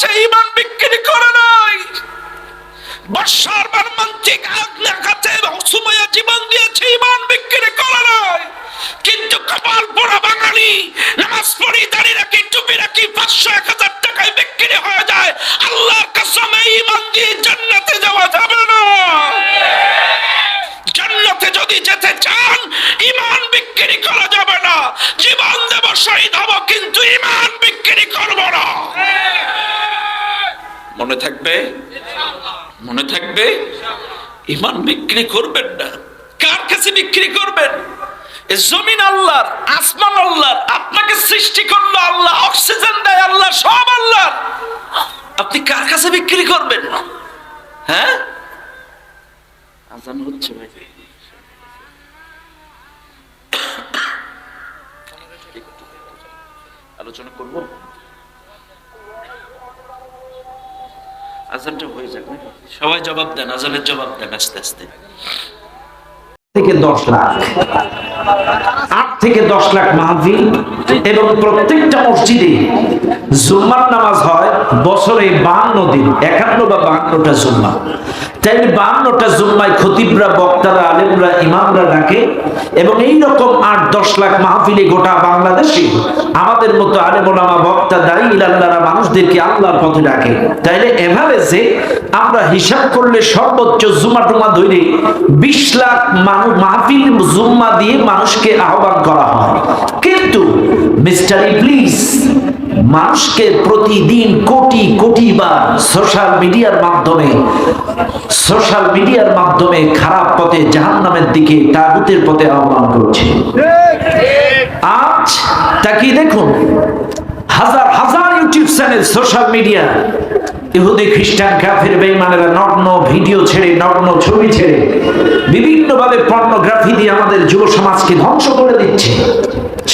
করেছে, ঈমান বিক্রি করে নাই। বশার মর্মান্তিক আঘাতে সুমাইয়া জীবন দিয়েছে, ঈমান বিক্রি করে নাই। কিন্তু কপাল পোড়া বাঙালি নামাজ পড়ি, দাঁড়িয়ে রাখি, টুপি রাখি, 500-1000 টাকায় বিক্রি হয়ে যায়। আল্লাহর কসমে ঈমান দিয়ে জান্নাতে যাওয়া যাবে না। জান্নাতে যদি যেতে চান ঈমান বিক্রি করা যাবে না। জীবন দেব, শহীদ হব, কিন্তু ঈমান বিক্রি করব না। মনে থাকবে? মনে থাকবে? ঈমান বিক্রি করবেন না। কার কাছে বিক্রি করবেন? জমিন আল্লাহর, আসমান আল্লাহর, আপনাকে সৃষ্টি করলো আল্লাহ, অক্সিজেন দেয় আল্লাহ, সব আল্লাহর। আপনি কার কাছে বিক্রি করবেন? হ্যাঁ, আজান হচ্ছে ভাই, আলোচনা করব। আজানটা হয়ে যাক, সবাই জবাব দেন, আজানের জবাব দেন আস্তে আস্তে। থেকে 10 লাখ, 8 থেকে 10 লাখ মাহফিল, এবং প্রত্যেকটা মসজিদে জুম্মার নামাজ হয় বছরে 52 দিন, 51 বা 52টা জুম্মা। তাই 52টা জুম্মায় খতিবরা, বক্তারা, আলেমরা, ইমামরা ডাকে, এবং এইরকম 8-10 লাখ মাহফিলে গোটা বাংলাদেশে আমাদের মতো আলেম ওলামা, বক্তা, দাঈ ইলাল্লাহরা মানুষদেরকে আল্লাহর পথে ডাকে। তাইলে এভারেজে আমরা হিসাব করলে সর্বোচ্চ জুম্মা টুমা ধরে 20 লাখ মাহফিল জুম্মা দিয়ে মানুষকে আহ্বান করা হয়। কিন্তু মিস্টার ইবলিস মানুষকে প্রতিদিন কোটি কোটি বার সোশ্যাল মিডিয়ার মাধ্যমে খারাপ পথে, জাহান্নামের দিকে, তাগুতের পথে আহ্বান করছে। আজ তাকিয়ে দেখুন, হাজার হাজার ইউটিউব চ্যানেল, সোশ্যাল মিডিয়া, ইহুদি, খ্রিস্টান, কাফের, বেঈমানেরা নগ্ন ভিডিও ছেড়ে, নগ্ন ছবি ছেড়ে বিভিন্নভাবে পর্নোগ্রাফি দিয়ে আমাদের যুব সমাজকে ধ্বংস করে দিচ্ছে,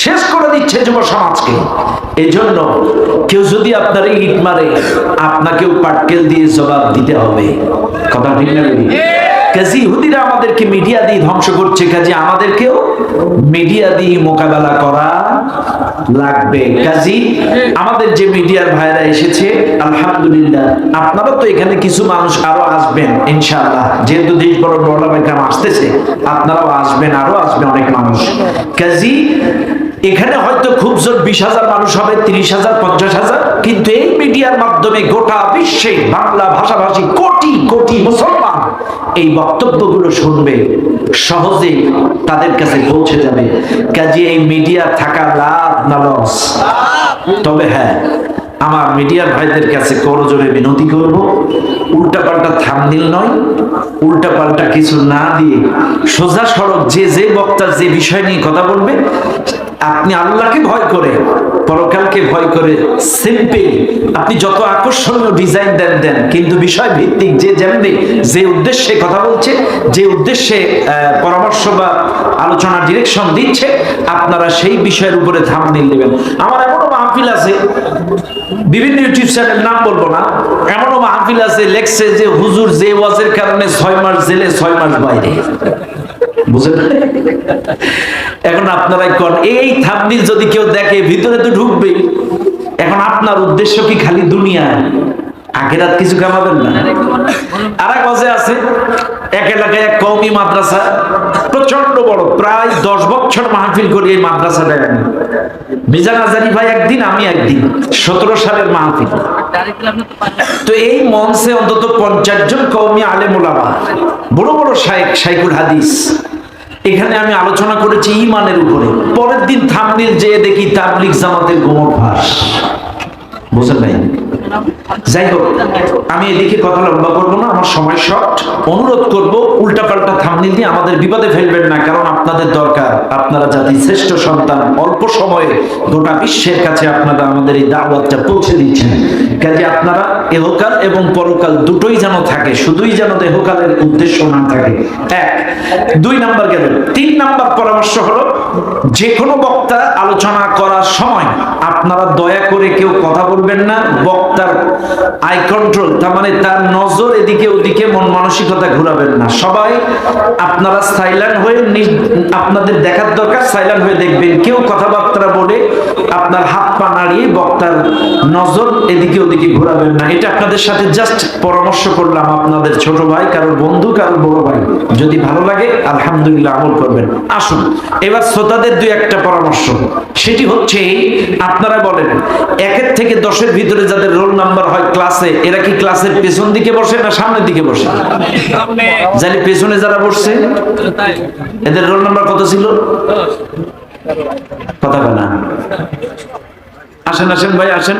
শেষ করে দিচ্ছে যুব সমাজকে। এই জন্য কেউ যদি আপনার ইট মারে, আপনাকেও পাটকেল দিয়ে জবাব দিতে হবে। কথা ঠিক না? কাজী ইহুদিরা আমাদেরকে মিডিয়া দিয়ে ধ্বংস করছে, কাজী আমাদেরকেও মিডিয়া দিয়ে মোকাবেলা করা লাগবে। কাজী আমাদের যে মিডিয়ার ভাইরা এসেছে, আলহামদুলিল্লাহ, আপনারা তো এখানে কিছু মানুষ আরো আসবেন ইনশাআল্লাহ, যেহেতু দেশ বড় বড় আসতেছে, আপনারাও আসবেন, আরো আসবে অনেক মানুষ। কাজী এখানে হয়তো খুব জোর 20,000 মানুষ হবে, 30,000, 50,000, কিন্তু এই মিডিয়ার মাধ্যমে গোটা বিশ্বে বাংলা ভাষাভাষী কোটি কোটি মুসলমান এই বক্তব্যগুলো শুনবে, সহজে তাদের কাছে পৌঁছে যাবে। কাজে এই মিডিয়া থাকা লাভ না লস? তবে হ্যাঁ, আমার মিডিয়ার ভাইদের কাছে করজোরে বিনতি করব, উল্টাপাল্টা থাম্বনেল নয়, উল্টাপাল্টা কিছু না দিয়ে সোজা সরল যে বক্তা যে বিষয় নিয়ে কথা বলবে, আপনি আল্লাহকে ভয় করে, পরকালকে ভয় করে, সিম্পল আপনি যত আকর্ষণীয় ডিজাইন দেন, কিন্তু বিষয় ভিত্তিক, যে যেমনি যে উদ্দেশ্যে কথা বলছে, যে উদ্দেশ্যে পরামর্শ বা আলোচনা ডিরেকশন দিচ্ছে, আপনারা সেই বিষয়ের উপরে থাম্বনেল দিবেন। আমার এমনও মাহফিল আছে, বিভিন্ন ইউটিউব চ্যানেল, নাম বলবো না, এমনও মাহফিল আছে লেখছে যে হুজুর যে ওয়াজের কারণে 6 মাস জেলে, 6 মাস বাইরে। বুঝলেন? এখন আপনারাই কোন, এই থাম্বনেল যদি কেউ দেখে, ভিতরে তো ঢুকবেই। এখন আপনার উদ্দেশ্য কি খালি দুনিয়া? আখিরাত কিছু কামাবেন না? আর এক ওয়াজে আছে, এক এলাকায় এক কওমি মাদ্রাসা, প্রচন্ড বড়, প্রায় 10 বছর মাহফিল করি এই মাদ্রাসাটা। মিজান আজারি ভাই একদিন, আমি একদিন, 17 সালের মাহফিল। তো এই মঞ্চে অন্তত 50 জন কওমি আলেম ওলামা, বড় বড় শাইখ, শাইখুল হাদিস, এখানে আমি আলোচনা করেছি ঈমানের উপরে। পরের দিন থাম্বনেল যেয়ে দেখি তাবলীগ জামাতের গোমর ফাঁস। বুঝলেন নাই? যাই হোক, আমি এদিকে কথা লম্বা করবো না, আমার সময় শর্ট। অনুরোধ করব, উল্টাপাল্টা থাম্বনেল দিয়ে আমাদের বিপদে ফেলবেন না, কারণ আপনাদের দরকার। আপনারা জাতির শ্রেষ্ঠ সন্তান, অল্প সময়ে গোটা বিশ্বের কাছে আপনারা আমাদের এই দাওয়াতটা পৌঁছে দিচ্ছেন। কাজে আপনারা ইহকাল এবং পরকাল দুটোই যেন থাকে, শুধুই যেন ইহকালের উদ্দেশ্য না থাকে। এক, 2 নাম্বার গেল। 3 নাম্বার পরামর্শ হলো, যে কোনো বক্তা আলোচনা করার সময় আপনারা দয়া করে কেউ কথা বলবেন না। বক্তার আই কন্ট্রোল, তার মানে তার নজর এদিকে ওদিকে মন মানসিকতা ঘোরাবেন না। সবাই আপনারা সাইলেন্ট হয়ে, আপনাদের দেখার দরকার সাইলেন্ট হয়ে দেখবেন। কেউ কথাবার্তা বলে আপনার হাত পা নাড়িয়ে বক্তার নজর এদিকে ওদিকে ঘোরাবেন না। এটা আপনাদের সাথে জাস্ট পরামর্শ করলাম, আপনাদের ছোট ভাই, কারোর বন্ধু, কারোর বড় ভাই। যদি ভালো লাগে আলহামদুলিল্লাহ আমল করবেন। আসুন এবার শ্রোতাদের 2-1টা পরামর্শ, সেটি হচ্ছে আপনারা বলেন 1 থেকে 10-এর ভিতরে যাদের রোল নাম্বার হয় ক্লাসে, এরা কি ক্লাসের পেছন দিকে বসে না সামনের দিকে বসে? জানি পেছনে যারা বসছে এদের রোল নাম্বার কত ছিল? কথা বলে না। আসেন আসেন ভাই, আসেন।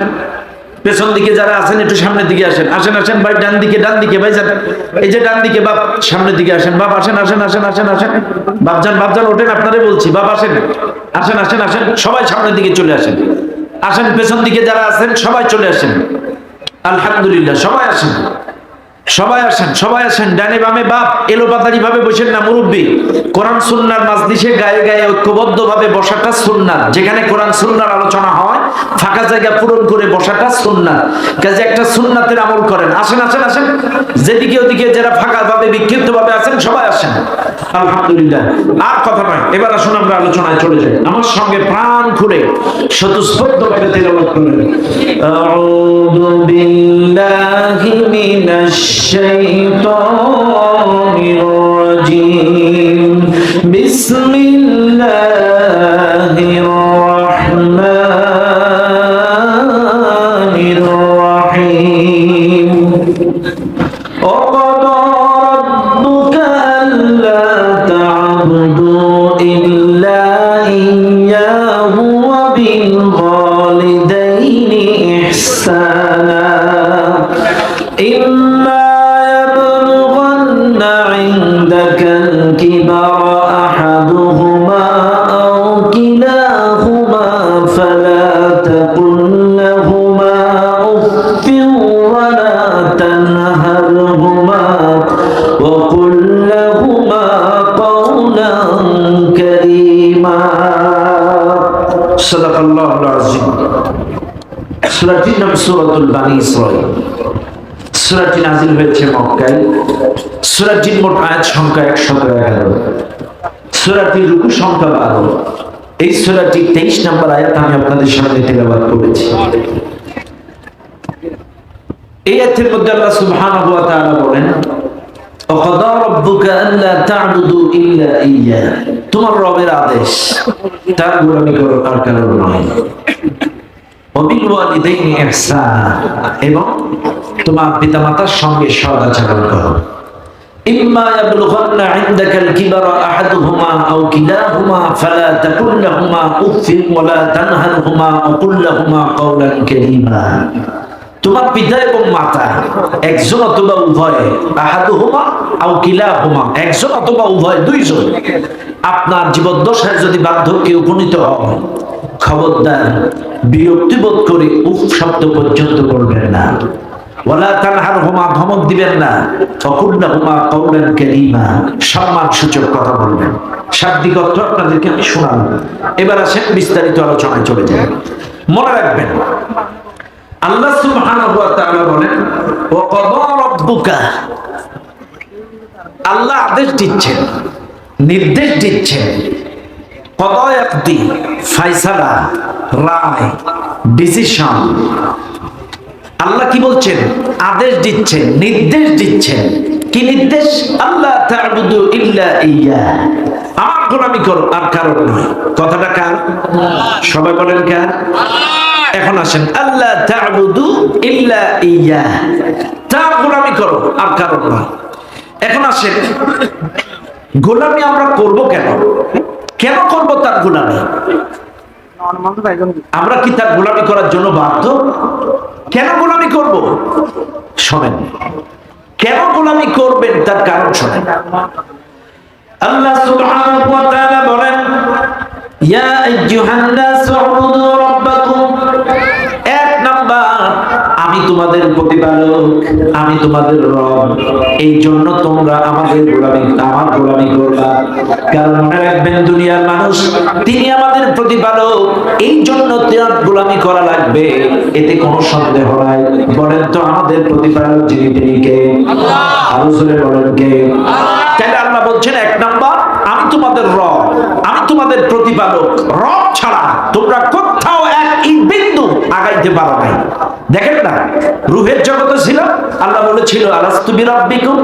পেছন দিকে যারা আছেন একটু সামনের দিকে আসেন। আসেন আসেন ভাই, ডান দিকে ভাই যান, এই যে ডান দিকে বাপ, সামনের দিকে আসেন বাপ, আসেন আসেন আসেন আসেন আসেন বাপজান ওঠেন, আপনারে বলছি বাপ, আসেন আসেন আসেন আসেন, সবাই সামনের দিকে চলে আসেন। আসেন পেছন দিকে যারা আছেন সবাই চলে আসেন। আলহামদুলিল্লাহ, সবাই আসেন সবাই আসেন সবাই আসেন। ডানে বামে বাপ, এলোপাতারি ভাবে বসেন না। মুরব্বী, কোরআন সুন্নাহর মাজলিসে গায়ে গায়ে ঐক্যবদ্ধ ভাবে বসাটা সুন্নাত। যেখানে কোরআন সুন্নাহর আলোচনা হয় ফাঁকা জায়গা পূরণ করে বসাটা সুন্নাত। কাজে একটা সুন্নাতের আমল করেন। আসেন আসেন আসেন, যেদিকে ওদিকে যারা ফাঁকা ভাবে বিক্ষিপ্ত ভাবে আছেন সবাই আসেন। আলহামদুলিল্লাহ, আর কথা নয়, এবার আসুন আমরা আলোচনায় চলে যাই। আমার সঙ্গে প্রাণ খুলে স্বতঃস্ফূর্ত ভাবে তেলাওয়াত করেন। আউযু বিল্লাহি মিনাশ শাইতানির রাজিম। বিসমিল্লাহির রাহমানির রাহিম। وقضى ربك ألا تعبدوا إلا إياه وبالوالدين إحسانا إما يبلغن عندك الكبر أحدهما أو كلاهما فلا تقل لهما أف ولا تنهرهما وقل لهما قولا كريما। صدق الله العظيم। সূরাটির নাম সূরাতুল বানী ইসরাঈল। সূরাটি নাযিল হয়েছে মক্কায়। সূরাটির মোট আয়াত সংখ্যা 111। সূরাটির রুকু সংখ্যা 12। এই সূরাটির 23 নম্বর আয়াত আমি আপনাদের সামনে তেলাওয়াত করেছি। এই আয়াতের মধ্যে আল্লাহ সুবহানাহু ওয়া তাআলা বলেন, وَقَضَى رَبُّكَ أَلَّا تَعْبُدُوا إِلَّا إِيَّاهُ। তোমার রবের আদেশ তার গোলামি করো, আর কারো নয়। وَبِالْوَالِدَيْنِ إِحْسَانًا, এবং তোমার পিতামাতার সঙ্গে সদাচরণ করো। إِمَّا يَبْلُغَنَّ عِندَكَ الْكِبَرَ أَحَدُهُمَا أَوْ كِلَاهُمَا فَلَا تَقُل لَّهُمَا أُفٍّ وَلَا تَنْهَرْهُمَا وَقُل لَّهُمَا قَوْلًا كَرِيمًا। তোমার পিতা এবং মাতা একজন অথবা উভয়, আহাদুহুমা আও কিলাহুমা, একজন অথবা উভয়, দুইজন, আপনার জীবদ্দশায় যদি বার্ধক্যে উপনীত হয়, খবরদার বিরক্তিবোধ করে উফ শব্দ পর্যন্ত করবেন না। ওয়ালা তানহারহুমা, ধমক দিবেন না। ফাকুল লাহুমা কাওলান কারীমা, সম্মান সূচক কথা বলবেন। শাব্দিক অর্থ আপনাদেরকে আমি শোনালাম। এবার আসেন বিস্তারিত আলোচনায় চলে যাই। মনে রাখবেন, আল্লাহ সুবহানাহু ওয়া তাআলা বলেন, ওয়া ক্বাদা রাব্বুকা, আল্লাহ আদেশ দিচ্ছেন, নির্দেশ দিচ্ছেন। ক্বাদা ইয়াকদি, ফয়সালা, রায়, ডিসিশন। আল্লাহ কি বলছেন? আদেশ দিচ্ছেন, নির্দেশ দিচ্ছেন। কি নির্দেশ? আল্লাহ তা'বুদু ইল্লা ইয়্যা, আমার গোলামি করো, আর কারো নয়। কথাটা কার? সবাই বলেন কার? এখন আসেন, আল্লাহ তা'বুদু ইল্লা ইয়্যা, তার গোলামি করো, আর কারো নয়। এখন আসেন, গোলামি আমরা করব কেন? কেন করব তার গোলামি? আমরা কি তার গোলামি করার জন্য বাধ্য? কেন গোলামি করব? শোনেন, কেন গোলামি করবেন তার কারণ শোনেন। আল্লাহ সুবহানাহু ওয়া তাআলা বলেন, ইয়া আইয়ুহান নাস উবুদু রাব্বাকুম। এক নাম্বার আমি তোমাদের প্রতিপালক, আমি তোমাদের রব, এই জন্য তোমরা আমার গোলামি করবা। কারণ মনে রাখবেন দুনিয়ার মানুষ, তিনি আমাদের প্রতিপালক, এই জন্য তার গোলামি করা লাগবে, এতে কোনো সন্দেহ নাই। বলেন তো আমাদের প্রতিপালক যিনি, তিনি কে? আরো জোরে বলেন কে? তাহলে আল্লাহ বলছেন, এক নাম্বার, আমি তোমাদের রব, আমি তোমাদের প্রতিপালক। রব ছাড়া তোমরা কোথাও এক বিন্দু আগাইতে পারো নাই। দেখেন না, রূহের জগতে ছিল, আল্লাহ বলেছিল আলাস্তু বিরাব্বিকুম,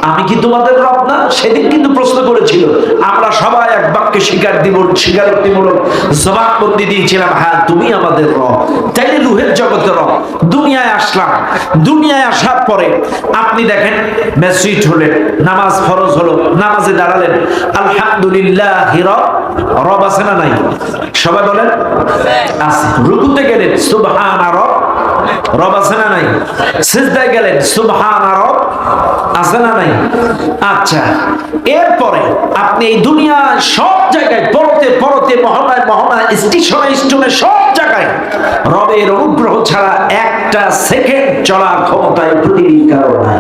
আমি কি তোমাদের রব না? সেদিন কিন্তু প্রশ্ন করেছিল, আমরা সবাই এক বাক্যে স্বীকারোক্তিমূলক জবানবন্দি দিয়েছিলাম, হ্যাঁ তুমি আমাদের রব। তাইলে রূহের জগতে রব। দুনিয়ায় আসলাম, দুনিয়ায় আসার পরে আপনি দেখেন মেসজিদ হলেন, নামাজ ফরজ হলো, নামাজে দাঁড়ালেন, আলহামদুলিল্লাহ রব আছে না নাই? সবাই বলেন আছে। রুকুতে গেলেন, সুবহান রব আছে না নাই? সিজদায় গেলেন, সুবহান রব আছে না নাই? আচ্ছা, এরপরে আপনি এই দুনিয়ার সব জায়গায় পরতে মহনায় স্টেশনে সব জায়গায় রবের অনুগ্রহ ছাড়া একটা সেকেন্ড চলার ক্ষমতায় পৃথিবীর কারো নাই।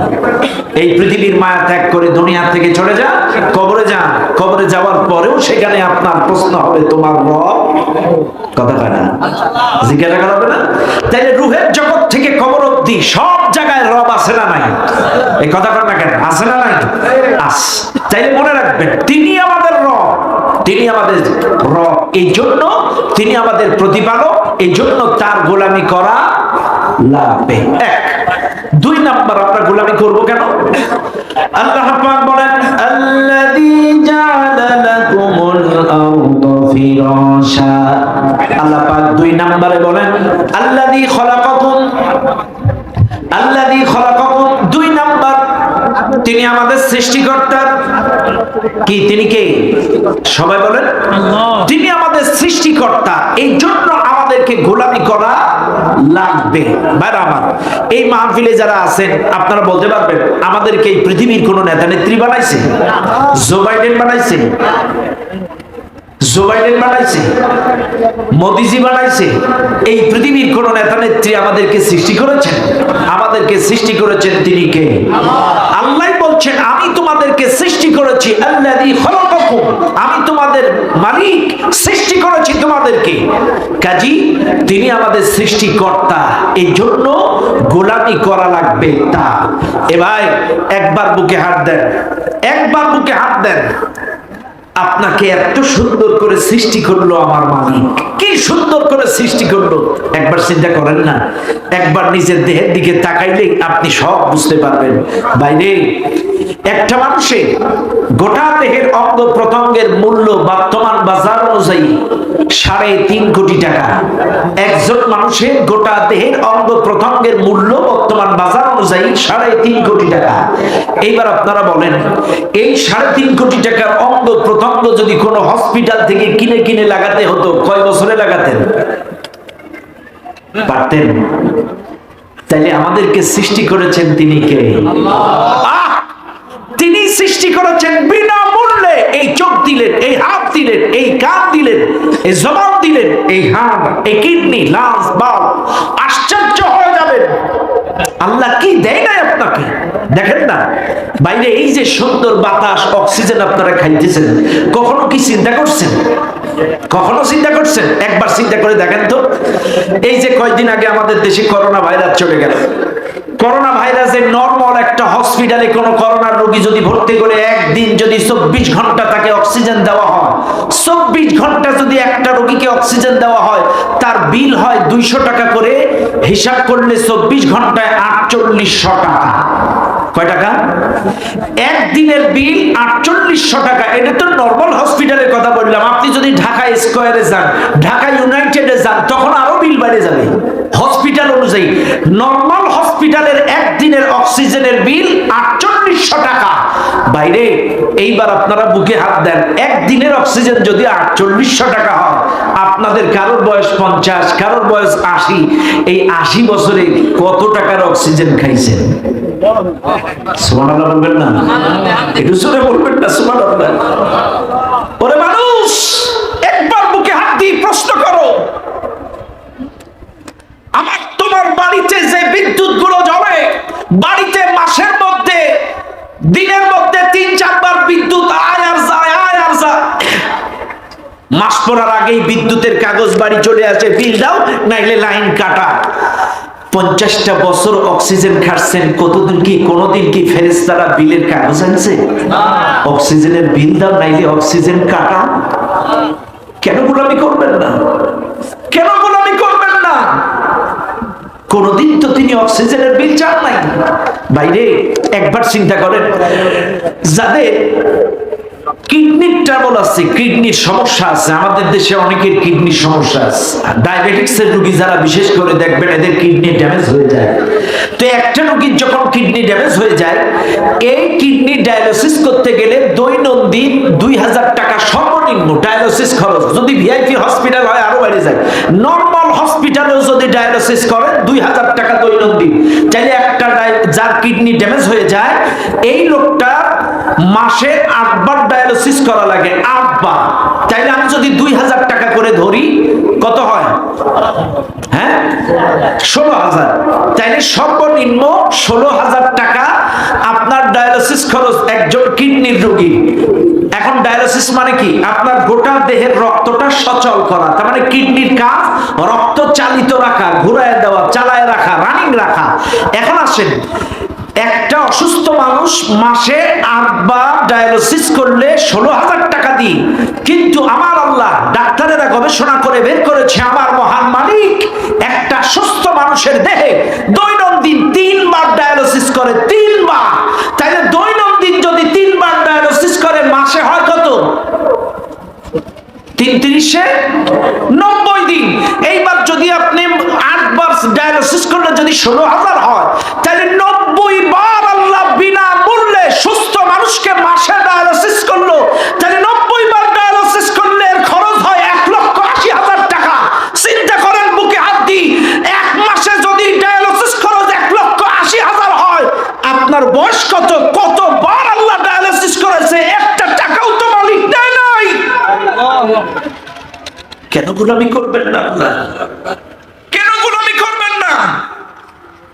এই পৃথিবীর মায়া ত্যাগ করে দুনিয়া থেকে চলে যান, কবরে যান, কবরে যাওয়ার পরেও সেখানে আপনার প্রশ্ন হবে, তোমার রব? কথা কয় না, জিজ্ঞাসা করা হবে না? তাইলে রূহের জগৎ থেকে কবর অবধি সব জায়গায় রব আছে না নাই? এই কথা কয় না কেন? আছে না নাই? আছে। তাইলে মনে রাখবেন, তিনি আমাদের রব, তিনি আমাদের রব, এই জন্য তিনি আমাদের প্রতিপালক, এই জন্য তার গোলামি করা লাগবে। এক। দুই নাম্বার, আমরা গোলামি করব কেন? আল্লাহ পাক বলেন, আল্লাযী জাআলা লাকুমুল আরদা ফিরাশা। আল্লাহ পাক দুই নম্বরে বলেন, আল্লাযী খালাকাকুম, আল্লাযী খালাকাকুম। দুই নাম্বার, তিনি আমাদের সৃষ্টিকর্তা। কি তিনি কে? সবাই বলেন আল্লাহ। তিনি আমাদের সৃষ্টিকর্তা, এই জন্য আমাদেরকে গোলামি করা লাগবে। ভাইরা আমার, এই মাহফিলে যারা আছেন আপনারা বলতে পারবেন আমাদেরকে এই পৃথিবীর কোন নেতা নেত্রী বানাইছে? জো বাইডেন বানাইছে? জো বাইডেন বানাইছে? মোদিজি বানাইছে? এই পৃথিবীর কোন নেতা নেত্রী আমাদেরকে সৃষ্টি করেছেন? আমাদেরকে সৃষ্টি করেছেন তিনি কে? আল্লাহ বলছেন, আমি তোমাদেরকে সৃষ্টি করেছি, আল্লাযী খালাকাকুম, আমি তোমাদের মালিক, সৃষ্টি করেছি তোমাদেরকে। কাজী তিনি আমাদের সৃষ্টিকর্তা, এই জন্য গোলামি করা লাগবে তা। এ ভাই, একবার বুকে হাত দেন, একবার বুকে হাত দেন। আপনাকে এত সুন্দর করে সৃষ্টি করলো আমার মালিক, কি সুন্দর করে সৃষ্টি করলো, একবার চিন্তা করেন না? একবার নিজের দেহের দিকে তাকাইলে আপনি সব বুঝতে পারবেন। বাইরে একটা মানুষের গোটা দেহের অঙ্গ প্রত্যঙ্গের মূল্য বর্তমান বাজার অনুযায়ী 3.5 কোটি টাকা। একজন মানুষের গোটা দেহের অঙ্গ প্রত্যঙ্গের মূল্য বর্তমান বাজার অনুযায়ী 3.5 কোটি টাকা। এইবার আপনারা বলেন, এই 3.5 কোটি টাকার অঙ্গ প্রত্যঙ্গ যদি কোনো হসপিটাল থেকে কিনে লাগাতে হতো, কয় বছরে লাগাতেন? পারতেন? তাইলে আমাদেরকে সৃষ্টি করেছেন তিনি কে? আল্লাহ। তিনি সৃষ্টি করেছেন বিনামূল্যে। এই চোখ দিলেন, এই হাত দিলেন, এই কান দিলেন, এই জবান দিলেন, এই হাড়, এই কিডনি, লাংস, বাল্ব। আশ্চর্য হয়ে যাবেন, আল্লাহ কি দেয় নাই আপনাকে? দেখেন না বাইরে এই যে সুন্দর বাতাস, অক্সিজেন আপনারা খাইতেছেন, কখনো কি চিন্তা করছেন? কখনো চিন্তা করছেন? একবার চিন্তা করে দেখেন তো। এই যে কয়েকদিন আগে আমাদের দেশে করোনা ভাইরাস চলে গেল। করোনা ভাইরাসের নরমাল একটা হসপিটালে কোন করোনার রোগী যদি ভর্তি করে একদিন যদি 24 ঘন্টা তাকে অক্সিজেন দেওয়া হয়, 24 ঘন্টা যদি একটা রোগীকে অক্সিজেন দেওয়া হয়, তার বিল হয় 200 টাকা করে। হিসাব করলে 24 ঘন্টায় 4800 টাকা। কয় টাকা? একদিনের বিল 4800 টাকা। এটা তো নরমাল হসপিটালের কথা বললাম। আপনি যদি ঢাকা স্কয়ারে যান, ঢাকা ইউনাইটেডে যান, তখন আরো বিল বেড়ে যাবে হসপিটাল অনুযায়ী। নরমাল হসপিটালের একদিনের অক্সিজেনের বিল 4800 টাকা। বাইরে এইবার আপনারা বুকে হাত দেন, একদিনের অক্সিজেন যদি 4800 টাকা হয়, আপনাদের কারোর বয়স 50, কারোর বয়স 80, এই 80 বছরে কত টাকার অক্সিজেন খাইছেন? সুবহানাল্লাহ বলবেন না? একটু জোরে বলবেন না সুবহানাল্লাহ? ওরে মানুষ, একবার বুকে হাত দিয়ে প্রশ্ন করো, আমার তোমার দিনের মধ্যে 3-4 বার বিদ্যুৎ আয় আর যায়, আয় আর যায়। মাস পড়ার আগেই বিদ্যুতের কাগজ বাড়ি চলে আসে, বিল দাও নাইলে লাইন কাটা। 50টা বছর অক্সিজেন খাচ্ছেন, কতদিন কি কোনদিন কি ফেরেশতারা বিলের কাগজ আনছে? অক্সিজেনের বিল দাও নাইলে অক্সিজেন কাটা। কেন গোলামি করবেন না? কেন গোলামি করবেন না? কোনদিন তো তিনি অক্সিজেনের বিল চান নাই। বাইরে একবার চিন্তা করেন, যাদের কিডনির ট্রাবল আছে, কিডনির সমস্যা আছে, আমাদের দেশে অনেকের কিডনির সমস্যা আছে, ডায়াবেটিক্সের রোগী যারা, বিশেষ করে দেখবেন এদের কিডনি ড্যামেজ হয়ে যায়। তো একটা রোগীর যখন কিডনি ড্যামেজ হয়ে যায়, এই কিডনি ডায়ালিসিস করতে গেলে দৈনন্দিন 2000 টাকা সর্বনিম্ন ডায়ালিসিস খরচ। যদি ভিআইপি হসপিটাল হয় আরো বেড়ে যায়। নর্মাল হসপিটালেও যদি ডায়ালিসিস করেন 2000 টাকা দৈনন্দিন। চাইলে একটা যার কিডনি ড্যামেজ হয়ে যায়, এই লোকটা মাসে 8 বার ডায়ালিসিস করা লাগে, 8 বার। তাইলে আমি যদি 2000 টাকা করে ধরি, কত হয়? হ্যাঁ, 16,000। তাইলে সর্বনিম্ন 16,000 টাকা আপনার ডায়ালিসিস খরচ একজন কিডনির রোগী। এখন ডায়ালিসিস মানে কি? আপনার গোটা দেহের রক্তটা সচল করা, তার মানে কিডনির কাজ রক্ত চালিত রাখা, ঘুরায় দেওয়া, চালায় রাখা, রানিং রাখা। এখন আসেন, একটা অসুস্থ মানুষ মাসে 8 বার ডায়ালিসিস করলে 16,000 টাকা দিই। কিন্তু আমার আল্লাহ, ডাক্তারেরা গবেষণা করে বের করেছে, আমার মহান মালিক একটা সুস্থ মানুষের দেহে দৈনন্দিন 3 বার ডায়ালিসিস করে, 3 বার। তাইলে দৈনন্দিন যদি 3 বার ডায়ালিসিস করে, মাসে হয় কত? 3-3-এ 90 দিন। এইবার যদি আপনি 8 বার ডায়ালিসিস করলে যদি 16,000 হয়, তাহলে 90 বার আল্লাহ বিনা মূল্যে সুস্থ মানুষকে মাসে ডায়ালিসিস করলো। তাহলে 90 বার ডায়ালিসিস করলে এর খরচ হয় 1,80,000 টাকা। চিন্তা করেন, বুকে হাত দিই, এক মাসে যদি ডায়ালিসিস খরচ 1,80,000 হয়, আপনার বয়স কত? কতবার আল্লাহ ডায়ালিসিস করেছে, একটা টাকাও তো মালিক দেয় নাই। কেন গোলামি করবেন না? কেন গোলামি করবেন না?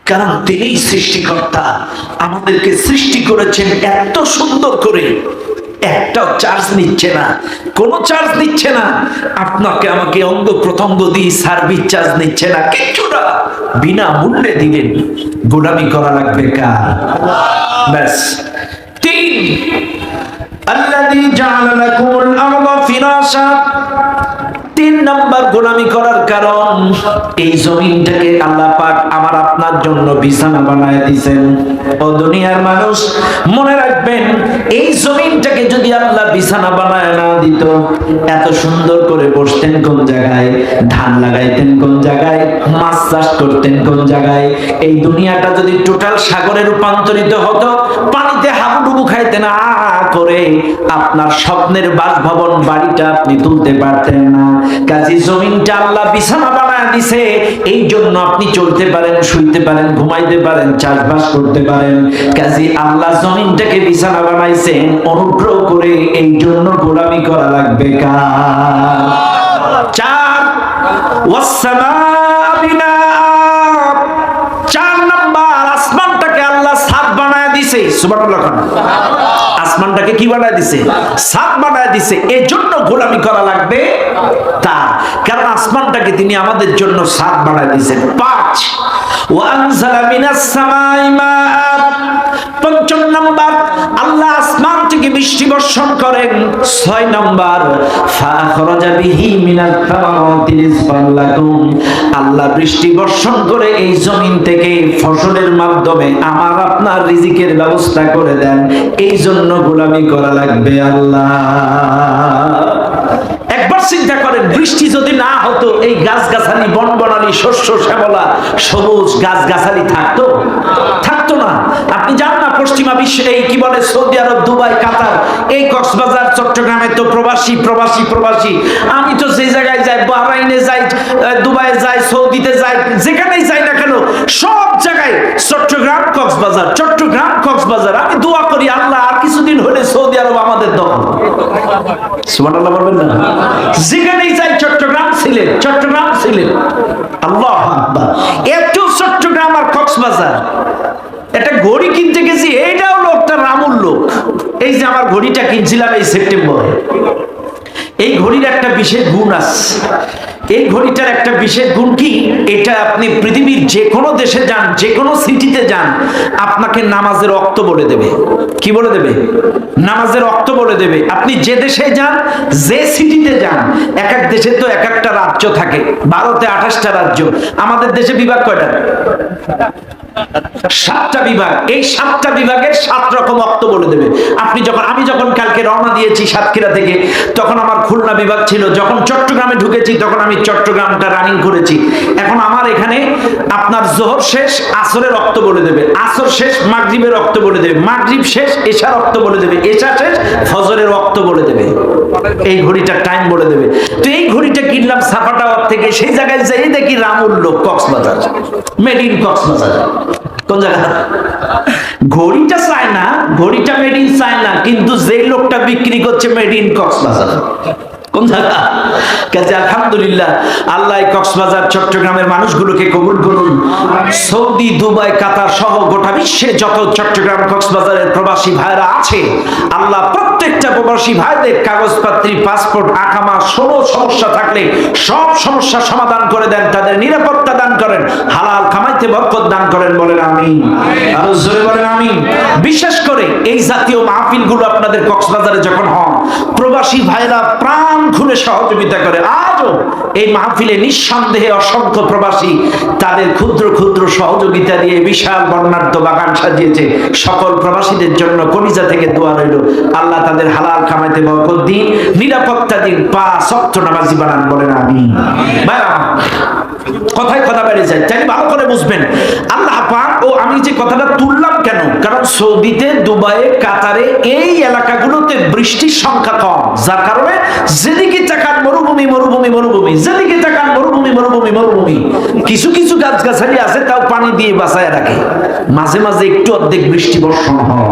কারণ তিনি সৃষ্টিকর্তা, আমাদেরকে সৃষ্টি করেছেন এত সুন্দর করে, একটাও চার্জ নিচ্ছে না, কোনো চার্জ নিচ্ছে না। আপনাকে আমাকে অঙ্গ প্রত্যঙ্গ দিয়ে সার্ভিস চার্জ নিচ্ছে না, কিচ্ছু না, বিনা মূল্যে দিলেন। গোলামি করা লাগবে কার? ব্যাস। 3, আল্লাযী জাআলা লাকুমুল আরদা ফিরাশা। 3 নাম্বার গোলামি করার কারণ, এই জমিনটাকে আল্লাহ পাক আমার আপনার জন্য বিছানা বানায় দিয়েছেন। ও দুনিয়ার মানুষ, মনে রাখবেন, এই জমিনটাকে যদি আল্লাহ বিছানা বানায় না দিত, এত সুন্দর করে বসতেন কোন জায়গায়, ধান লাগাইতেন কোন জায়গায়, মাছ চাষ করতেন কোন জায়গায়। এই দুনিয়াটা যদি টোটাল সাগরে রূপান্তরিত হতো, পানিতে হাবুডুবু খাইতেন আ করে, আপনার স্বপ্নের বাসভবন বাড়িটা আপনি তুলতে পারতেন না। কাজী জমিনটা আল্লাহ বিছানা বানায় দিছে, এই জন্য আপনি চলতে পারেন, শুইতে পারেন, ঘুমাইতে পারেন, চাষবাস করতে পারেন। কাজী আল্লাহ জমিনটাকে বিছানা বানাইছেন অনুগ্রহ করে, এই জন্য গোলামি করা লাগবে কার? 4, ওয়াসসামাআ বিনা। 4 নাম্বার, আসমানটাকে আল্লাহ ছাদ বানায় দিছে। সুবহানাল্লাহ। আসমানটাকে কি বানায় দিছে? ছাদ বানায় দিছে। এই জন্য গোলামি করা লাগবে তার, কারণ আসমানটাকে তিনি আমাদের জন্য ছাদ বানায় দিয়েছেন। 5, ওয়ানজালা মিনাস সামাই মাআ। 5 নাম্বার, আল্লাহ আসমান থেকে বৃষ্টি বর্ষণ করেন। 6 নাম্বার, ফাখরাজা বিহি মিনাত তামারাতি রিজকান লাকুম। আল্লাহ বৃষ্টি বর্ষণ করে এই জমিন থেকে ফসলের মাধ্যমে আমার আপনার রিজিকের ব্যবস্থা করে দেন। এই জন্য গোলামি করা লাগবে আল্লাহ। একবার চিন্তা করেন, বৃষ্টি যদি না হতো, এই গাছগাছালি, বনবনালি, শস্য শ্যামলা, সবুজ গাছগাছালি থাকতো? থাকতো না। আপনি জান না, পশ্চিমা বিশ্বে এই কি বলে, সৌদি আরব, দুবাই, কাতার, এই কক্সবাজার, চট্টগ্রামে তো প্রবাসী প্রবাসী প্রবাসী। আমি তো সেই জায়গায় যাই, বাহরাইনে যাই, দুবাইয়ে যাই, সৌদিতে যাই, যেখানেই যাই না কেন, সব জায়গায় চট্টগ্রাম কক্সবাজার, চট্টগ্রাম কক্সবাজার। আমি দোয়া করি, আল্লাহ আর কিছুদিন হলে সৌদি আরব আমাদের দখল। সুবহানাল্লাহ বলবেন না? যেখানেই যাই চট্টগ্রাম ছিলেন, চট্টগ্রাম ছিলেন। আল্লাহু আকবার। এত চট্টগ্রাম আর কক্সবাজার, একটা ঘড়ি কিনতে গেছি, এইটাও লোকটা রামুল্য। ঘড়িটা কিনছিলাম এই সেপ্টেম্বরে। এই ঘড়ির একটা বিশেষ গুণ আছে। এই ঘড়িটার একটা বিশেষ গুণ কি, এটা আপনি পৃথিবীর যে কোনো দেশে যান, যে কোনো সিটিতে যান, আপনাকে নামাজের ওয়াক্ত বলে দেবে। কি বলে দেবে? নামাজের ওয়াক্ত বলে দেবে। আপনি যে দেশে যান, যে সিটিতে যান, এক এক দেশে তো এক একটা রাজ্য থাকে, ভারতে 28টা রাজ্য। আমাদের দেশে বিভাগ কয়টা? 7টা বিভাগ। এই 7টা বিভাগের 7 রকম ওয়াক্ত বলে দেবে। আমি যখন কালকে রওনা দিয়েছি সাতক্ষীরা থেকে, তখন আমার খুলনা বিভাগ ছিল। যখন চট্টগ্রামে ঢুকেছি তখন আমি চট্টগ্রামটা রানিং করেছি। এখন আমার এখানে আপনার জোহর শেষ আসরের ওয়াক্ত বলে দেবে, আসর শেষ মাগরিবের ওয়াক্ত বলে দেবে, মাগরিব শেষ এশার ওয়াক্ত বলে দেবে, এশা শেষ ফজরের ওয়াক্ত বলে দেবে। এই ঘড়িটার টাইম বলে দেবে। তো এই ঘড়িটা কিনলাম সাফা টাওয়ার থেকে। সেই জায়গায় যেই দেখি রামুল্য, কক্সবাজার, মেড ইন কক্সবাজার। কোন জায়গা? ঘড়িটা চায়না, ঘড়িটা মেড ইন চায়না, কিন্তু যে লোকটা বিক্রি করছে মেড ইন কক্সবাজার। কোন জায়গা? কাজে আলহামদুলিল্লাহ, আল্লাহ কক্সবাজার চট্টগ্রামের মানুষগুলোকে কবুল করুন। সৌদি, দুবাই, কাতার সহ গোটা বিশ্বে যত চট্টগ্রাম কক্সবাজারের প্রবাসী ভাইরা আছে, আল্লাহ প্রত্যেকটা প্রবাসী ভাইদের কাগজপত্র, পাসপোর্ট, আকামা, সমস্যা থাকলে সব সমস্যা সমাধান করে দেন, তাদের নিরাপত্তা দান করেন, হালাল কামাইতে বরকত দান করেন। বলেন আমিন। আরো জোরে বলেন আমিন। বিশেষ করে এই জাতীয় মাহফিলগুলো আপনাদের কক্সবাজারে যখন হয়, প্রবাসী ভাইরা প্রাণ খুলে সহযোগিতা করে। আজও এই মাহফিলে নিঃসন্দেহে অসংখ্য প্রবাসী তাদের ক্ষুদ্র ক্ষুদ্র সহযোগিতা দিয়ে বিশাল বর্ণাঢ্য বাগান সাজিয়েছে। সকল প্রবাসীদের জন্য কলিজা থেকে দোয়া রইল, আল্লাহ তাদের হালাল কামাইতে বরকত দিন, নিরাপত্তা দিন, 5 ওয়াক্ত নামাজি বানান। বলেন আমিন। ভাইরা, কথায় কথা বেড়ে যায়, তাই ভালো করে বুঝবেন। আল্লাহ পাক, ও আমি যে কথাটা তুললাম কেন, কারণ সৌদিতে, দুবাইয়ে, কাতারে এই এলাকাগুলোতে বৃষ্টির সংখ্যা কম, যার কারণে যেদিকে তাকান মরুভূমি, মরুভূমি, মরুভূমি, যেদিকে তাকান মরুভূমি, মরুভূমি, মরুভূমি। কিছু কিছু গাছগাছালি আছে তাও পানি দিয়ে বাঁচায় রাখে, মাঝে মাঝে একটু অর্ধেক বৃষ্টি বর্ষণ হয়।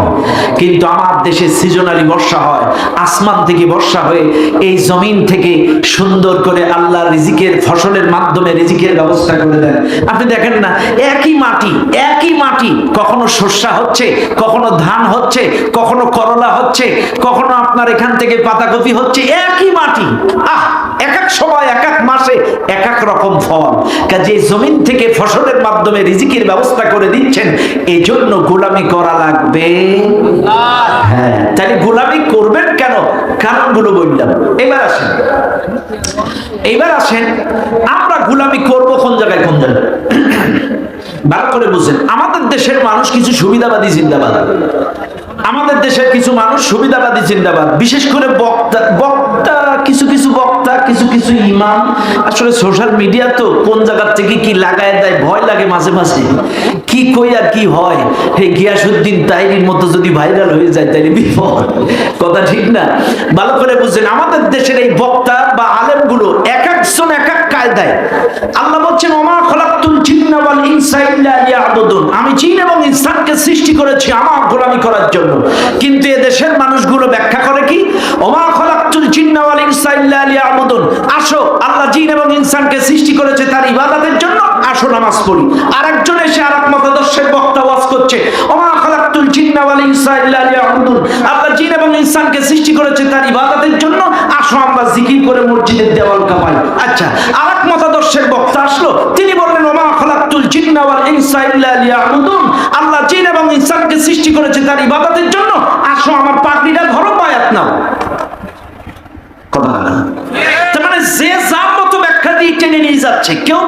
কিন্তু আমার দেশে সিজনালি বর্ষা হয়, আসমান থেকে বর্ষা হয়ে এই জমিন থেকে সুন্দর করে আল্লাহ রিজিকের ফসলের মাধ্যমে রিজিকের ব্যবস্থা করে দেন। আপনি দেখেন না, একই মাটি, কখনো শস্য হচ্ছে, কখনো ধান হচ্ছে, কখনো করলা হচ্ছে, কখনো আপনার এখান থেকে পাতাকপি হচ্ছে, একই মাটি। এক এক সময়, এক এক মাসে এক এক রকম ফল। কাজে জমিন থেকে ফসলের মাধ্যমে রিজিকের ব্যবস্থা করে দিচ্ছেন, এই জন্য গোলামি করা লাগবে। হ্যাঁ, তাহলে গোলামি করবেন কেন? কারণগুলো বললাম। এইবার আসেন আমরা গোলামি করব কোন জায়গায়, কোন জায়গায় ভালো করে বুঝেন। আমাদের দেশের মানুষ কিছু সুবিধাবাদী জিন্দাবাদ, আমাদের দেশের কিছু মানুষ সুবিধাবাদী জিন্দাবাদ। বিশেষ করে বক্তা, কিছু কিছু ইমাম, আসলে সোশ্যাল মিডিয়া তো কোন জায়গা থেকে কি লাগায় দেয়, ভয় লাগে মাঝে মাঝে, কি কই আর কি হয়। হে গিয়াসউদ্দিন তাহিরির মতো যদি ভাইরাল হয়ে যায় তাহলে বিপদ। কথা ঠিক না? ভালো করে বুঝছেন, আমাদের দেশের এই বক্তা বা আলেমগুলো এক একজন এক এক কায়দায়। আল্লাহ বলছেন, ওমা খলাকতুল জিন্না ওয়াল ইনসা ইল্লা লিয়াবুদুন, আমি জিন এবং ইনসানকে সৃষ্টি করেছি আমার গোলামি করার জন্য। কিন্তু এ দেশের মানুষগুলো ব্যাখ্যা করে কি, ওমা খলাকতুল জিন্না ওয়াল ইনসা ইল্লা লিয়াবুদুন, আসো আল্লাহ জিন এবং ইনসানকে সৃষ্টি করেছে তার ইবাদতের জন্য, আসো নামাজ পড়ি। আরেকজন এসে আরেক মতাদর্শের বক্তা ওয়াজ করছে, ওমা খলাকতুল জিন্না ওয়াল ইনসা ইল্লা লিয়াবুদুন, আল্লাহ জিন এবং ইনসানকে সৃষ্টি করেছে তার ইবাদতের জন্য, আসো আমরা জিকির করে মসজিদের দেওয়াল কাঁপাই। আচ্ছা, আরেক মতাদর্শের বক্তা আসলো, তিনি বললেন, ওমা খলাকতুল জিন্না ওয়াল ইনসা ইল্লা লিয়াবুদুন, আল্লাহ জিন এবং ইনসানকে সৃষ্টি করেছে তার ইবাদতের জন্য, আসো আমার পাগড়িটা ধরো, বায়াত নাও। তার মানে যে যার মতো ব্যাখ্যা দিয়ে টেনে নিয়ে যাচ্ছে। কেউ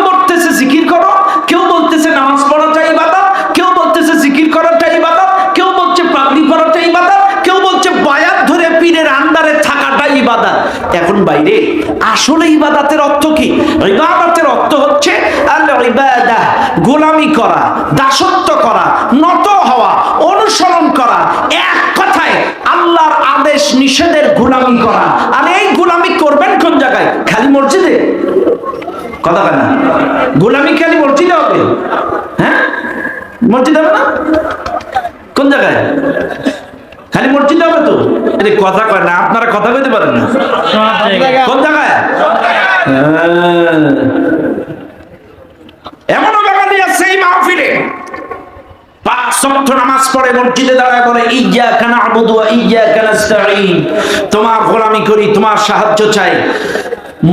বলতেছে জিকির করো, কেউ বলতেছে নামাজ পড়াটা ইবাদত, কেউ বলতেছে জিকির করাটা ইবাদত, কেউ বলছে পাগড়ি পরাটা ইবাদত, কেউ বলছে বায়াত ধরে পীরের আন্ডারে থাকাটা ইবাদত। এখন বাইরে আসলে ইবাদতের অর্থ কি? ইবাদতের অর্থ হচ্ছে আল ইবাদাহ, গোলামি করা, দাসত্ব করা, নত হওয়া, অনুসরণ করা, এক কথায় আল্লাহর আদেশ নিষেধের গোলামি করা। আর এই গোলামি করবেন কোন জায়গায়? খালি মসজিদে? কথা বলে না, গোলামি খালি মসজিদে হবে? হ্যাঁ, মসজিদ হবে না? কোন জায়গায়? খালি মসজিদে হবে তো? কথা কয় না, আপনারা কথা বলতে পারেন না। কোন জায়গায়? এমনও বাঙালি আছে এই মাহফিলে 5 ওয়াক্ত নামাজ পড়ে মসজিদে দাঁড়ায় বলে ইয়্যাকা না'বুদু ওয়া ইয়্যাকা নাস্তাঈন, তোমার গোলামি করি, তোমার সাহায্য চাই।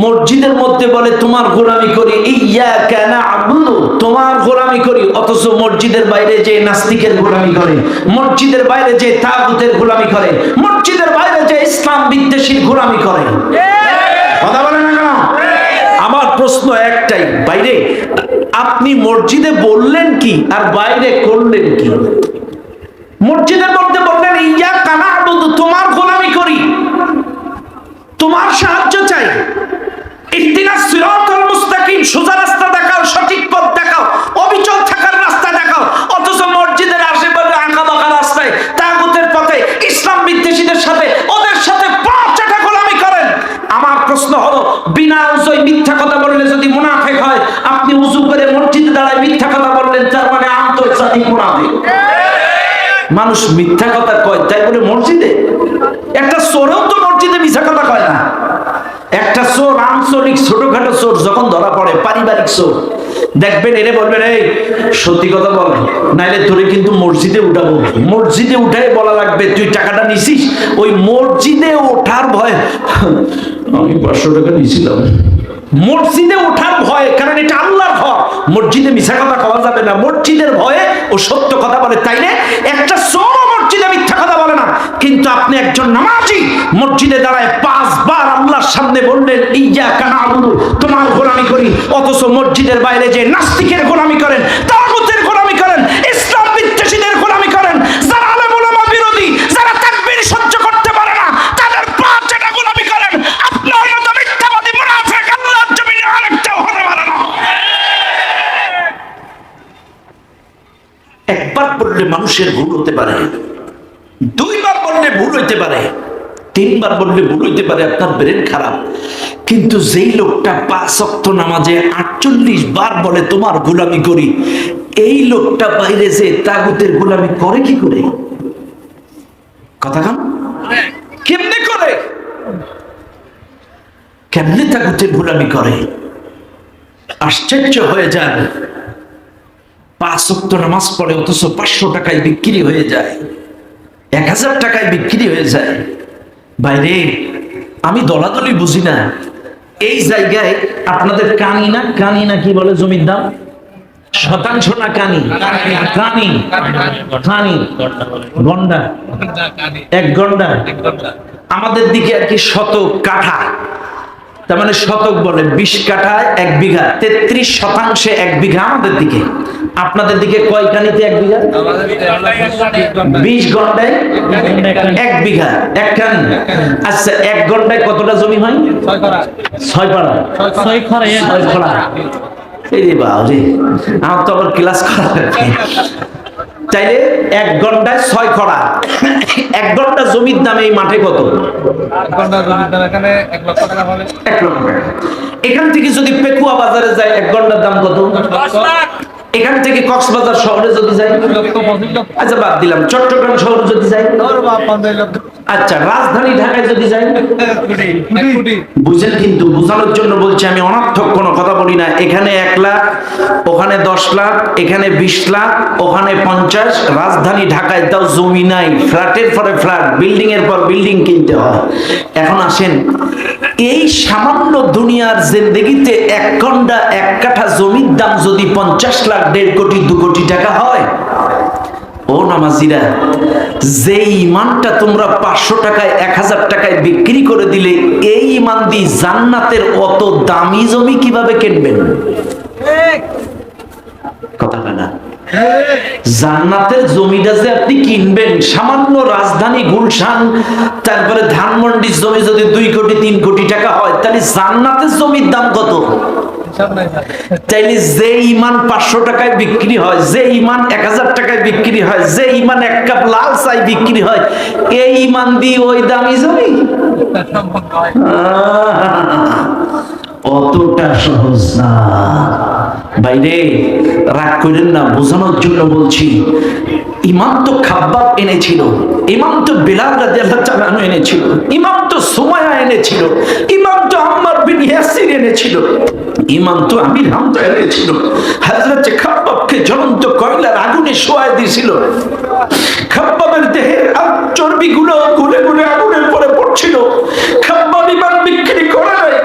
মসজিদের মধ্যে বলে তোমার গোলামি করি, ইয়্যাকা না'বুদু, তোমার গোলামি করি, অথচ মসজিদের বাইরে যে নাস্তিকের গোলামি করে, মসজিদের বাইরে যে তাগুতের গোলামি করে, মসজিদের বাইরে যে ইসলাম বিদ্বেষীর গোলামি করে। কথা বলেন না কেন? আমার প্রশ্ন একটাই, বাইরে আপনি মসজিদে বললেন কি আর বাইরে করলেন কি? মসজিদের মধ্যে বললেন ইয়্যাকা না'বুদু, তোমার গোলামি করি, তোমার সাহায্য চাই, ইহদিনাস সিরাতাল মুস্তাকিম, সোজা রাস্তা দেখাও, সঠিক পথ দেখাও, অবিচল থাকার রাস্তা দেখাও, অথচ মসজিদের আশেপাশে আঁকাবাঁকা রাস্তায় তাগুতের পথে ইসলাম বিদ্বেষীদের সাথে ওদের সাথে পাঁচ চাটা গোলামি করেন। আমার প্রশ্ন হলো, বিনা উজুয় মিথ্যা কথা বললে যদি মুনাফিক হয়, আপনি উজু করে মসজিদে দাঁড়ায় মিথ্যা কথা বললেন, তার মানে আন্তর্জাতিক মুনাফিক। মানুষ মিথ্যা কথা কয় তাই বলে মসজিদে? একটা চোরেও তো মসজিদে মিথ্যা কথা কয় না। একটা চোর, আঞ্চলিক ছোটখাটো চোর যখন ধরা পড়ে, পারিবারিক চোর, দেখবেন এরে বলবেন এই সত্যি কথা বল, নাইলে তোরে কিন্তু মসজিদে উঠাবো। মসজিদে উঠাই বলা লাগবে তুই টাকাটা নিছিস? ওই মসজিদে ওঠার ভয়, আমি 500 টাকা নিয়েছিলাম। মসজিদে ওঠার ভয়, কারণ এটা আল্লাহর ঘর, মসজিদে মিথ্যা কথা কওয়া যাবে না। মসজিদের ভয়ে ও সত্য কথা বলে, তাইলে একটা চোর মসজিদে মিথ্যা কথা বলে না। কিন্তু আপনি একজন নামাজি মসজিদে দাঁড়ায় 5 বার আল্লাহর সামনে বললেন ইয়্যাকা না'বুদু, তোমার গোলামি করি, অথচ মসজিদের বাইরে যে নাস্তিকের গোলামি করেন, তাগুতের গোলামি করেন, ইসলাম বিদ্বেষীদের গোলামি করেন, যারা আলেম ওলামা বিরোধী, যারা তাকবীর সহ্য করতে পারে না, তাদের পাঁচ যেটা গোলামি করেন, আপনার মতো মিথ্যাবাদী মুনাফিক আল্লাহর জমিনে আরেকটাও হতে পারে না। একবার বললে মানুষের ভুল হতে পারে, 2 বার বললে ভুল হইতে পারে, 3 বার বললে ভুল হইতে পারে, আপনার ব্রেন খারাপ। কিন্তু যেই লোকটা 5 ওয়াক্ত নামাজে 48 বার বলে তোমার গোলামি করি, এই লোকটা বাইরে যে তাগুতের গোলামি করে কি করে? কথা কান কেমনে করে? কেমনে তাগুতের গোলামি করে? আশ্চর্য হয়ে যান। 5 ওয়াক্ত নামাজ পড়ে, অথচ 500 টাকায় বিক্রি হয়ে যায়, 1000 টাকায় বিক্রি হয়ে যায়। বাইরে আমি দলাদলি বুঝি না। এই জায়গায় আপনাদের কানি না কি বলে জমির দাম? শতাংশ না কানি? কানি, কানি, গন্ডা, 1 গন্ডা। আমাদের দিকে আর কি শতক কাঠা, তার মানে শতক বলে 20 কাঠায় 1 বিঘা, 33 শতাংশে 1 বিঘা আমাদের দিকে। আপনাদের দিকে কয় কানিতে 1 বিঘা? 20 ঘন্টায় 1 বিঘা, 1 কানি। আচ্ছা 1 ঘন্টায় কতটা জমি হয়? 6 পাড়া। 6 খড়া। এই রে বাবা, আমার তো আবার ক্লাস করা লাগে। তাইলে 1 ঘন্টায় 6 খড়া। 1 ঘন্টা জমির দাম এই মাঠে কত? 1 ঘন্টা জমির দাম এখানে 1 লক্ষ টাকা হবে। 1 লক্ষ টাকা। এখান থেকে যদি পেকুয়া বাজারে যায় 1 ঘন্টার দাম কত? 10 লাখ। এখান থেকে কক্সবাজার শহরে যদি যাই, আচ্ছা বাদ দিলাম, চট্টগ্রাম শহরে যদি যাই, আচ্ছা রাজধানী ঢাকায় যদি যাই, বুঝেন? কিন্তু বোঝানোর জন্য বলছি, আমি অনর্থক কোনো কথা বলি না। এখানে 1 লাখ, ওখানে 10 লাখ, এখানে 20 লাখ, ওখানে 50। রাজধানী ঢাকায় তাও জমি নাই, ফ্ল্যাটের পরে ফ্ল্যাট, বিল্ডিং এর পর বিল্ডিং কিনতে হয়। এখন আসেন, এই সামান্য দুনিয়ার জিন্দেগিতে 1 ঘন্টা 1 কাঠা জমির দাম যদি 50 লাখ, 1.5 কোটি 2 কোটি টাকা হয়, ও নামাজিরা, যে ইমানটা তোমরা 500 টাকায় 1000 টাকায় বিক্রি করে দিলে, এই ইমান দিয়ে জান্নাতের অত দামি জমি কিভাবে কিনবেন? কথা না, জান্নাতের জমিটা যে আপনি কিনবেন, সামান্য রাজধানী গুলশান, তারপরে ধানমন্ডির জমি যদি 2 কোটি 3 কোটি টাকা হয়, তাহলে জান্নাতের জমির দাম কত? তাইলে যে ইমান 500 টাকায় বিক্রি হয়, যে ইমান 1000 টাকায় বিক্রি হয়, যে ইমান 1 কাপ লাল চাই বিক্রি হয়, এই ইমান দিয়ে ওই দামি জমি? অতটা সহজ না। বাইরে রাগ করেন না, বোঝানোর জন্য বলছি। ইমাম তো খাব্বাব এনেছিল, ইমাম তো বিলাল রাদিয়াল্লাহু তাআলা এনেছিল, ইমাম তো সুমাইয়া এনেছিল, ইমাম তো আম্মার বিন ইয়াসির এনেছিল, ইমাম তো আমির হামজা এনেছিল। হযরত খাব্বাবকে জ্বলন্ত কয়লার আগুনে শোয়ায় দিয়েছিল। খাব্বাবের দেহের চর্বিগুলো গুলে গুলে আগুনের পরে পড়ছিল। খাব্বাব ইমান বিক্রি করে নাই।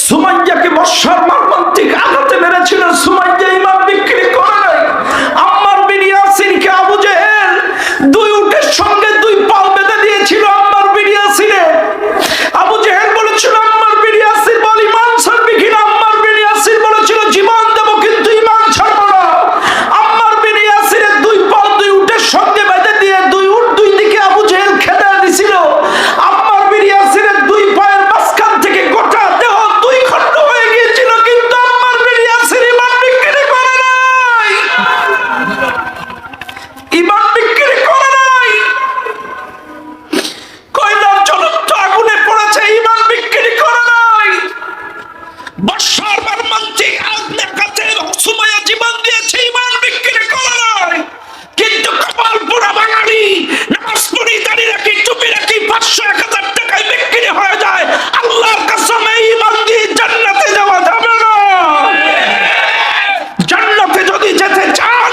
সুমাইয়াকে বর্ষার মর্মান্তিক আঘাতে মেরেছিল, সুমাইয়া ইমান বিক্রি করে নাই। আম্মার বিন ইয়াসিরকে আবু জেহেল দুই উটের সঙ্গে দুই পাল বেঁধে দিয়েছিল আম্মার বিন ইয়াসিরের। আবু জেহেল বলেছিল আম্মার বিন ইয়াসির বল ইমান ছাড়বি কিনা। আম্মার বিন ইয়াসির বলেছিল জীবন দেব কিন্তু ইমান ছাড়বো না। আম্মার বিন ইয়াসিরের দুই পাল দুই উটের সঙ্গে বেঁধে দিয়ে দুই উট দুই দিকে আবু জেহেল খেদা দিছিল। আম্মার বিন ইয়াসিরের দুই পায়ের মাঝখান থেকে গোটা দেহ দুই খণ্ড হয়ে গিয়েছিল, কিন্তু আম্মার বিন ইয়াসির ইমান বিক্রি করে নাই। ইমান বিক্রি করে নাই। কয়লার জ্বলন্ত আগুনে পড়েছে, ইমান বিক্রি করে নাই। বর্ষার মর্মান্তিক আগুনের কাছে সুমাইয়া জীবন দিয়েছে, ইমান বিক্রি করে নাই। কিন্তু কপাল পোড়া বাঙালি নামাজ পড়ি, দাঁড়িয়ে রাখি, টুপি রাখি, 500-1000 টাকায় বিক্রি হয়ে যায়। আল্লাহর কসমে ইমান দিয়ে জান্নাতে যাওয়া যাবে না। জান্নাতে যদি যেতে চান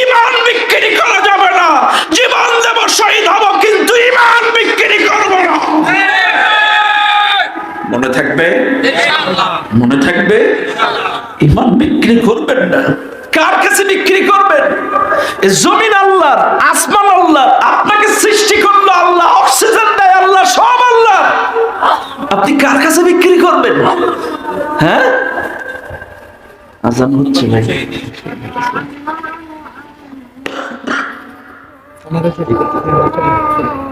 ইমান বিক্রি করা যাবে না। জীবন দেব, শহীদ হব, কিন্তু ইমান বিক্রি করব না। মনে থাকবে? মনে থাকবে? ইমান বিক্রি করবেন না। কার কাছে বিক্রি করবেন? এই জমিন আল্লাহর, আসমান আল্লাহর, আপনাকে সৃষ্টি করলো আল্লাহ, অক্সিজেন দেয় আল্লাহ, সব আল্লাহ। আপনি কার কাছে বিক্রি করবেন? হ্যাঁ, আজান হচ্ছে ভাই।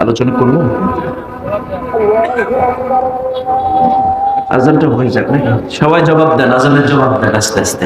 আলোচনা করবো, আজানটা হয়ে যাক নাকি? সবাই জবাব দেন, আজানের জবাব দেন আস্তে আস্তে।